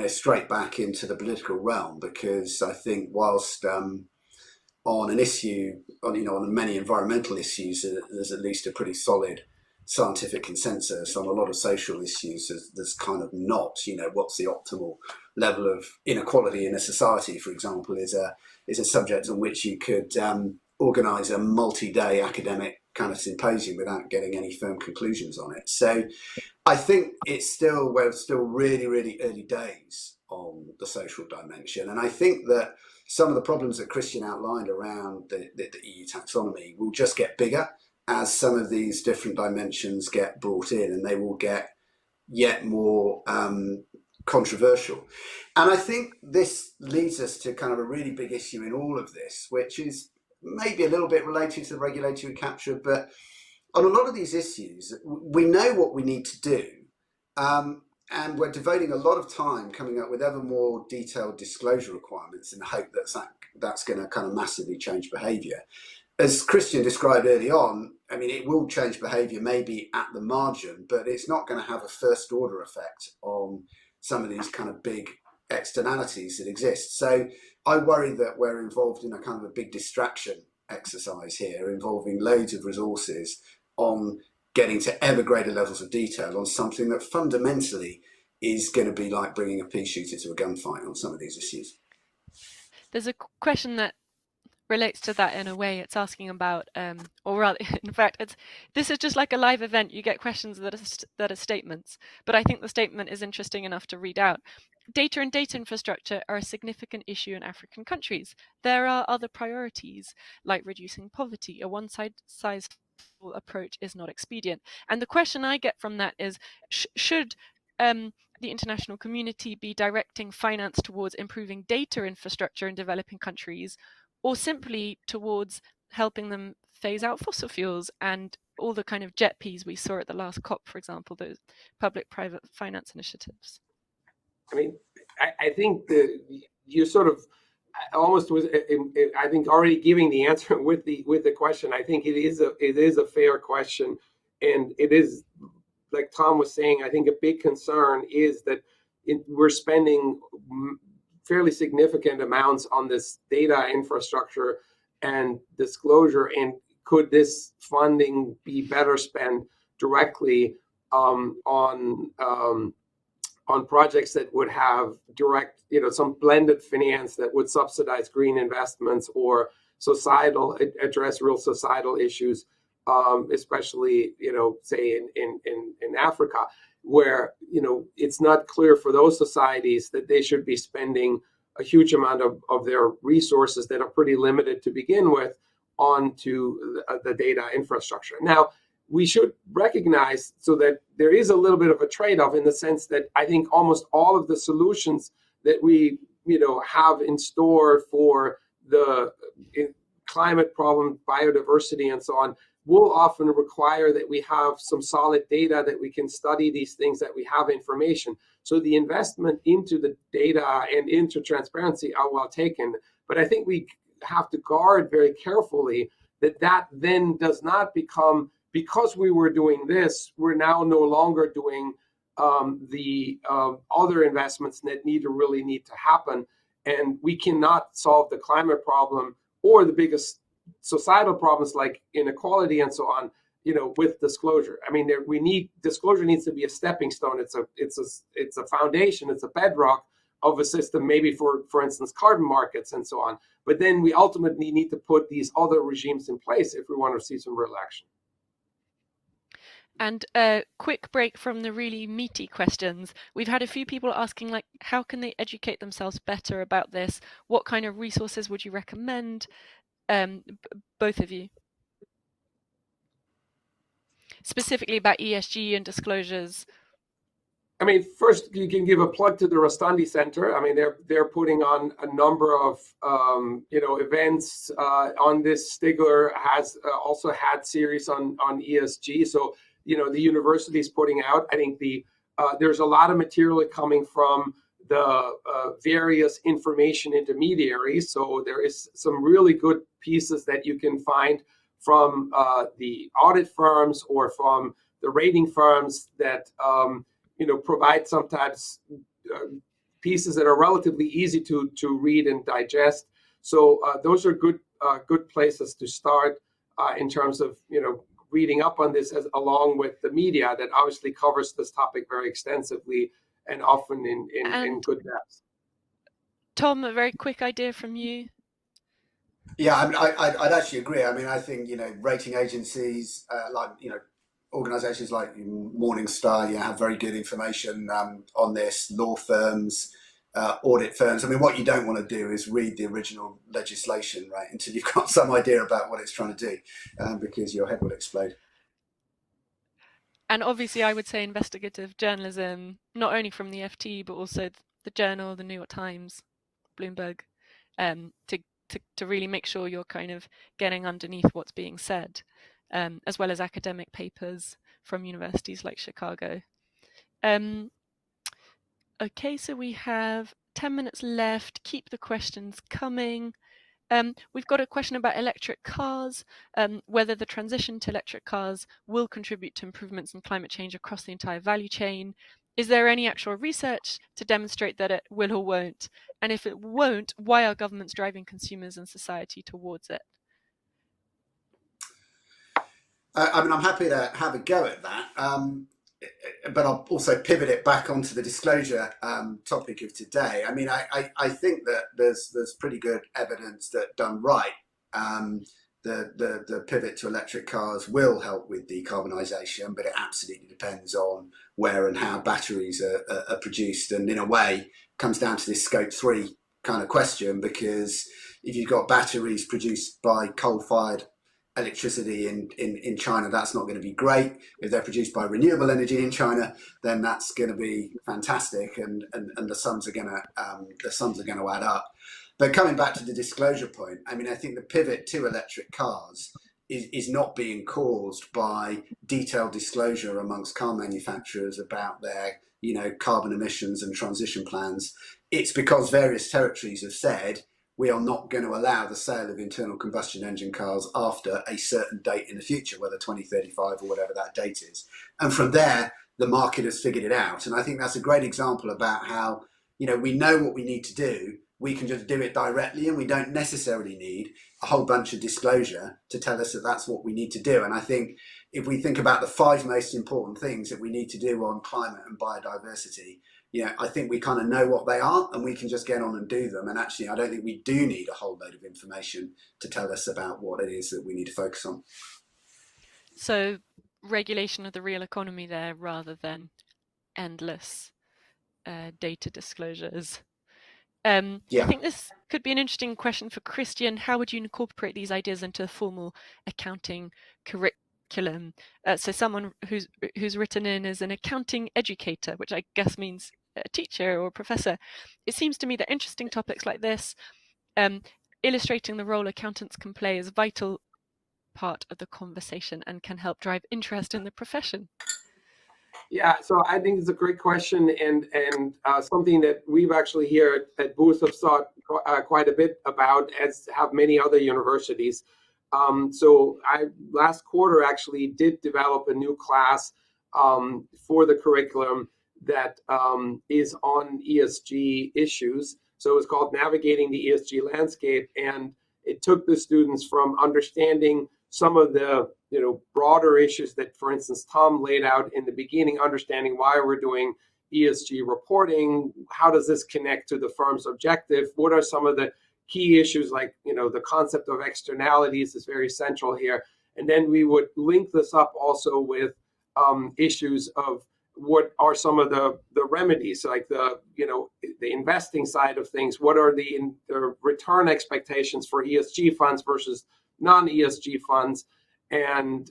straight back into the political realm, because I think whilst on an issue, on many environmental issues, there's at least a pretty solid scientific consensus. On a lot of social issues, there's kind of not. What's the optimal level of inequality in a society, for example, is a subject on which you could organise a multi-day academic kind of symposium without getting any firm conclusions on it. So I think we're still really, really early days on the social dimension. And I think that some of the problems that Christian outlined around the EU taxonomy will just get bigger as some of these different dimensions get brought in, and they will get yet more controversial. And I think this leads us to kind of a really big issue in all of this, which is maybe a little bit related to the regulatory capture, but on a lot of these issues, we know what we need to do. And we're devoting a lot of time coming up with ever more detailed disclosure requirements in the hope that that's going to kind of massively change behaviour. As Christian described early on, I mean, it will change behaviour maybe at the margin, but it's not going to have a first order effect on some of these kind of big externalities that exist. So I worry that we're involved in a kind of a big distraction exercise here, involving loads of resources on getting to ever greater levels of detail on something that fundamentally is going to be like bringing a pea shooter to a gunfight on some of these issues. There's a question that relates to that in a way. It's asking about, or rather, in fact, this is just like a live event. You get questions that are statements, but I think the statement is interesting enough to read out. Data and data infrastructure are a significant issue in African countries. There are other priorities, like reducing poverty. A one-size approach is not expedient. And the question I get from that is, should the international community be directing finance towards improving data infrastructure in developing countries, or simply towards helping them phase out fossil fuels and all the kind of jet peas we saw at the last COP, for example, those public-private finance initiatives? I mean, I think you sort of almost was, I think, already giving the answer with the question. I think it is a fair question, and it is, like Tom was saying, I think a big concern is that we're spending fairly significant amounts on this data infrastructure and disclosure, and could this funding be better spent directly on projects that would have direct, some blended finance that would subsidize green investments or address real societal issues, especially, say in Africa, where, it's not clear for those societies that they should be spending a huge amount of their resources that are pretty limited to begin with onto the data infrastructure. Now, we should recognize so that there is a little bit of a trade-off in the sense that I think almost all of the solutions that we, have in store for the climate problem, biodiversity, and so on, will often require that we have some solid data, that we can study these things, that we have information. So the investment into the data and into transparency are well taken. But I think we have to guard very carefully that then does not become, because we were doing this, we're now no longer doing the other investments that really need to happen. And we cannot solve the climate problem or the biggest societal problems like inequality and so on, with disclosure. I mean, disclosure needs to be a stepping stone. It's a foundation. It's a bedrock of a system, maybe for instance, carbon markets and so on. But then we ultimately need to put these other regimes in place if we want to see some real action. And a quick break from the really meaty questions. We've had a few people asking, like, how can they educate themselves better about this? What kind of resources would you recommend? Both of you. Specifically about ESG and disclosures. I mean, first you can give a plug to the Rostandi Center. I mean, they're putting on a number of events on this. Stigler has also had series on ESG. So the university is putting out. I think there's a lot of material coming from the various information intermediaries. So there is some really good pieces that you can find from the audit firms or from the rating firms that provide sometimes pieces that are relatively easy to read and digest. So those are good places to start in terms of reading up on this, along with the media that obviously covers this topic very extensively and often in good depth. Tom, a very quick idea from you. Yeah, I mean, I'd actually agree. I mean, I think rating agencies organizations like Morningstar, have very good information on this. Law firms, audit firms. I mean, what you don't want to do is read the original legislation, right, until you've got some idea about what it's trying to do, because your head will explode. And obviously, I would say investigative journalism, not only from the FT, but also the Journal, the New York Times, Bloomberg, to really make sure you're kind of getting underneath what's being said, as well as academic papers from universities like Chicago. Okay, so we have 10 minutes left. Keep the questions coming. We've got a question about electric cars, whether the transition to electric cars will contribute to improvements in climate change across the entire value chain. Is there any actual research to demonstrate that it will or won't? And if it won't, why are governments driving consumers and society towards it? I mean, I'm happy to have a go at that. But I'll also pivot it back onto the disclosure topic of today. I mean, I think that there's pretty good evidence that done right, the pivot to electric cars will help with decarbonisation, but it absolutely depends on where and how batteries are produced, and in a way comes down to this scope 3 kind of question, because if you've got batteries produced by coal-fired electricity in China, that's not going to be great. If they're produced by renewable energy in China, then that's going to be fantastic, and the sums are going to add up. But coming back to the disclosure point, I mean, I think the pivot to electric cars is not being caused by detailed disclosure amongst car manufacturers about their carbon emissions and transition plans. It's because various territories have said, we are not going to allow the sale of internal combustion engine cars after a certain date in the future, whether 2035 or whatever that date is. And from there, the market has figured it out. And I think that's a great example about how, we know what we need to do. We can just do it directly, and we don't necessarily need a whole bunch of disclosure to tell us that that's what we need to do. And I think if we think about the 5 most important things that we need to do on climate and biodiversity, I think we kind of know what they are, and we can just get on and do them. And actually, I don't think we do need a whole load of information to tell us about what it is that we need to focus on. So regulation of the real economy there, rather than endless data disclosures. I think this could be an interesting question for Christian. How would you incorporate these ideas into a formal accounting curriculum? So someone who's written in as an accounting educator, which I guess means a teacher or a professor. It seems to me that interesting topics like this, illustrating the role accountants can play, is a vital part of the conversation and can help drive interest in the profession. Yeah, so I think it's a great question, and something that we've actually here at Booth have thought quite a bit about, as have many other universities. So I last quarter actually did develop a new class for the curriculum that is on ESG issues. So it's called Navigating the ESG Landscape, and it took the students from understanding some of the broader issues that, for instance, Tom laid out in the beginning, understanding why we're doing ESG reporting, how does this connect to the firm's objective, what are some of the key issues, like the concept of externalities is very central here. And then we would link this up also with issues of what are some of the remedies, like the investing side of things. What are the return expectations for ESG funds versus non-ESG funds? And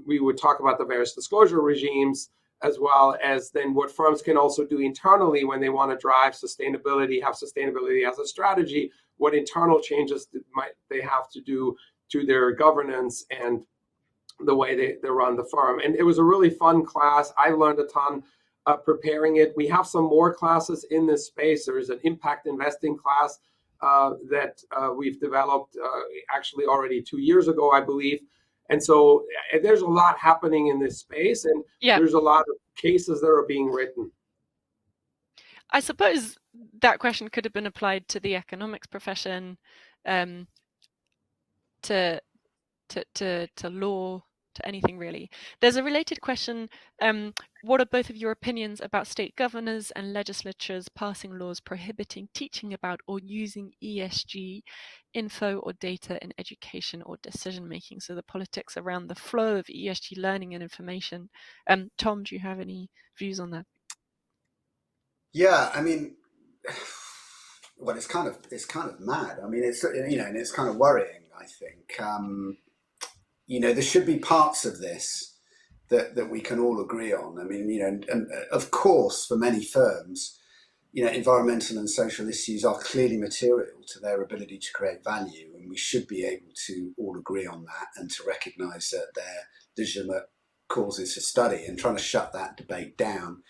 we would talk about the various disclosure regimes, as well as then what firms can also do internally when they want to drive sustainability, have sustainability as a strategy, what internal changes might they have to do to their governance and the way they run the firm. And it was a really fun class. I learned a ton preparing it. We have some more classes in this space. There is an impact investing class that we've developed actually already 2 years ago, I believe. And so there's a lot happening in this space, and there's a lot of cases that are being written. I suppose that question could have been applied to the economics profession, to law, to anything really. There's a related question. What are both of your opinions about state governors and legislatures passing laws prohibiting teaching about or using ESG info or data in education or decision making? So the politics around the flow of ESG learning and information. Tom, do you have any views on that? Yeah, I mean, well, it's kind of mad. I mean, it's and it's kind of worrying, I think. There should be parts of this that we can all agree on. I mean, and of course, for many firms, environmental and social issues are clearly material to their ability to create value, and we should be able to all agree on that and to recognise that they're legitimate causes for study. And trying to shut that debate down,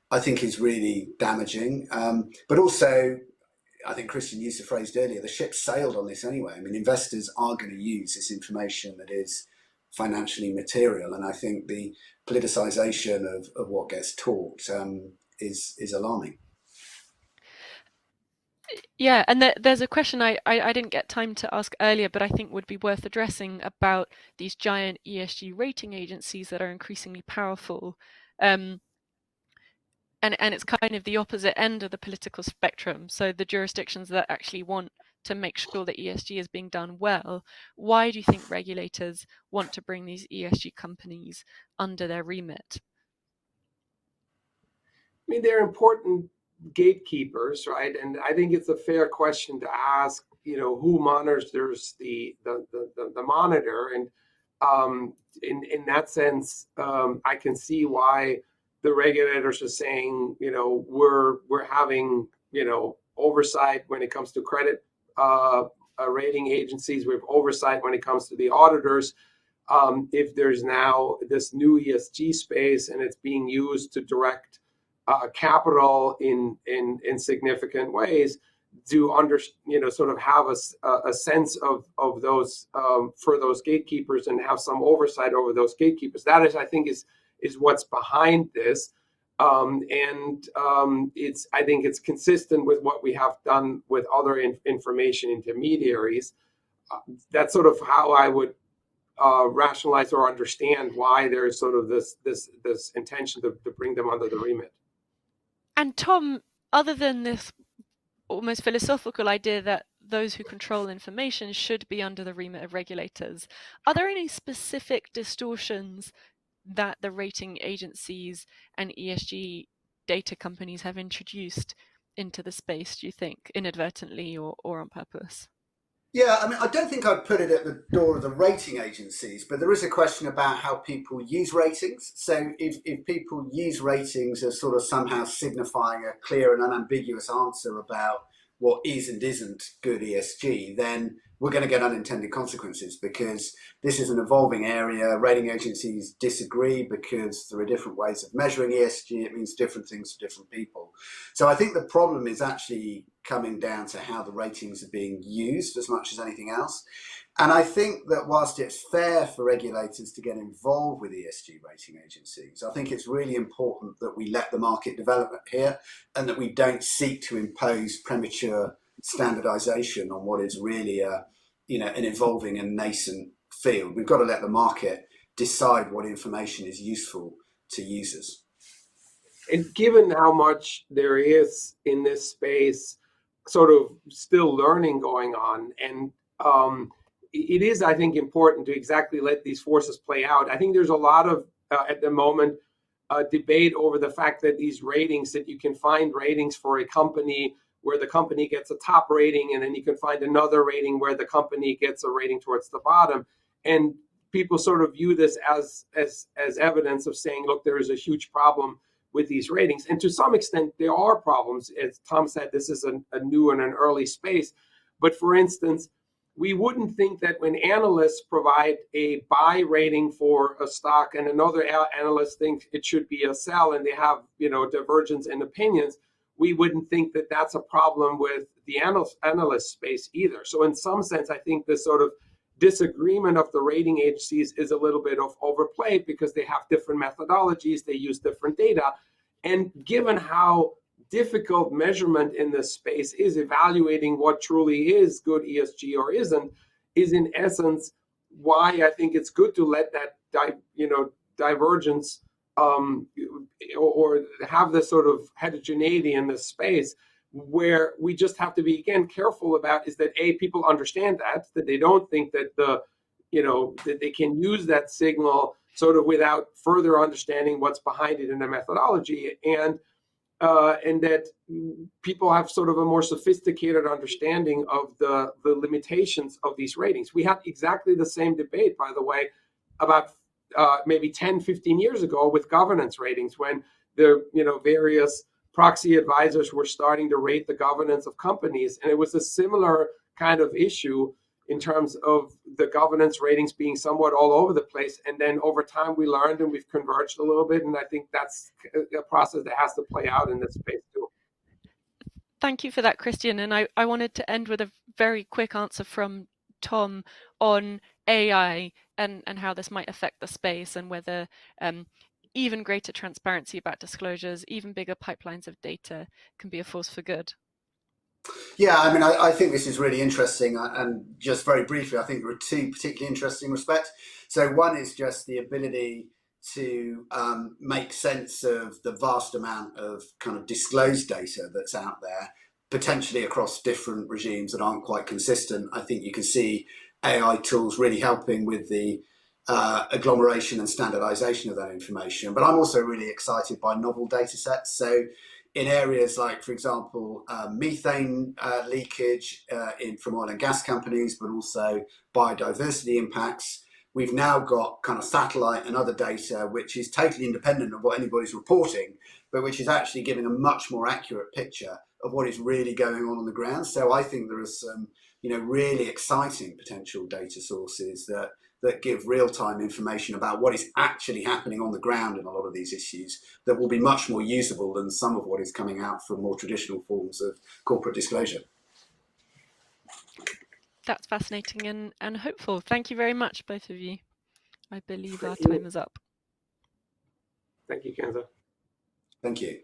I think, is really damaging. But also, I think Christian used the phrase earlier, the ship sailed on this anyway. I mean, investors are going to use this information that is financially material. And I think the politicization of what gets taught is alarming. Yeah, and there's a question I didn't get time to ask earlier, but I think would be worth addressing about these giant ESG rating agencies that are increasingly powerful. And it's kind of the opposite end of the political spectrum. So the jurisdictions that actually want to make sure that ESG is being done well, why do you think regulators want to bring these ESG companies under their remit? I mean, they're important gatekeepers, right? And I think it's a fair question to ask, who monitors the monitor. And in that sense, I can see why the regulators are saying, we're having, oversight when it comes to credit rating agencies. We have oversight when it comes to the auditors. If there's now this new ESG space and it's being used to direct capital in significant ways, to sort of have a sense of those for those gatekeepers and have some oversight over those gatekeepers. That is, I think, is what's behind this. I think it's consistent with what we have done with other information intermediaries. That's sort of how I would rationalize or understand why there's sort of this intention to bring them under the remit. And Tom, other than this almost philosophical idea that those who control information should be under the remit of regulators, are there any specific distortions that the rating agencies and ESG data companies have introduced into the space, do you think, inadvertently or on purpose? Yeah, I mean, I don't think I'd put it at the door of the rating agencies, but there is a question about how people use ratings. So if people use ratings as sort of somehow signifying a clear and unambiguous answer about what is and isn't good ESG, then we're going to get unintended consequences, because this is an evolving area. Rating agencies disagree because there are different ways of measuring ESG. It means different things to different people. So I think the problem is actually coming down to how the ratings are being used as much as anything else. And I think that whilst it's fair for regulators to get involved with ESG rating agencies, I think it's really important that we let the market develop here and that we don't seek to impose premature standardization on what is really an evolving and nascent field. We've got to let the market decide what information is useful to users. And given how much there is in this space, sort of still learning going on, and it is, I think, important to exactly let these forces play out. I think there's a lot of at the moment debate over the fact that these ratings, that you can find ratings for a company where the company gets a top rating, and then you can find another rating where the company gets a rating towards the bottom. And people sort of view this as evidence of saying, look, there is a huge problem with these ratings. And to some extent, there are problems. As Tom said, this is a new and an early space. But for instance, we wouldn't think that when analysts provide a buy rating for a stock and another analyst thinks it should be a sell, and they have, divergence in opinions, we wouldn't think that that's a problem with the analyst space either. So in some sense, I think this sort of disagreement of the rating agencies is a little bit of overplayed because they have different methodologies, they use different data. And given how difficult measurement in this space is, evaluating what truly is good ESG or isn't, is in essence why I think it's good to let that divergence or have this sort of heterogeneity in this space. Where we just have to be, again, careful about is that people understand that they don't think that that they can use that signal sort of without further understanding what's behind it in the methodology, and that people have sort of a more sophisticated understanding of the limitations of these ratings. We had exactly the same debate, by the way, about maybe 10, 15 years ago with governance ratings, when the various proxy advisors were starting to rate the governance of companies. And it was a similar kind of issue in terms of the governance ratings being somewhat all over the place. And then over time, we learned and we've converged a little bit. And I think that's a process that has to play out in this space too. Thank you for that, Christian. And I wanted to end with a very quick answer from Tom on AI and how this might affect the space, and whether even greater transparency about disclosures, even bigger pipelines of data can be a force for good. Yeah, I mean, I think this is really interesting. And just very briefly, I think there are two particularly interesting respects. So one is just the ability to make sense of the vast amount of kind of disclosed data that's out there, potentially across different regimes that aren't quite consistent. I think you can see AI tools really helping with the agglomeration and standardization of that information. But I'm also really excited by novel data sets. So in areas like, for example, methane leakage from oil and gas companies, but also biodiversity impacts, we've now got kind of satellite and other data, which is totally independent of what anybody's reporting, but which is actually giving a much more accurate picture of what is really going on the ground. So I think there are some, really exciting potential data sources that give real-time information about what is actually happening on the ground in a lot of these issues that will be much more usable than some of what is coming out from more traditional forms of corporate disclosure. That's fascinating and hopeful. Thank you very much, both of you. I believe our time is up. Thank you, Kenza. Thank you.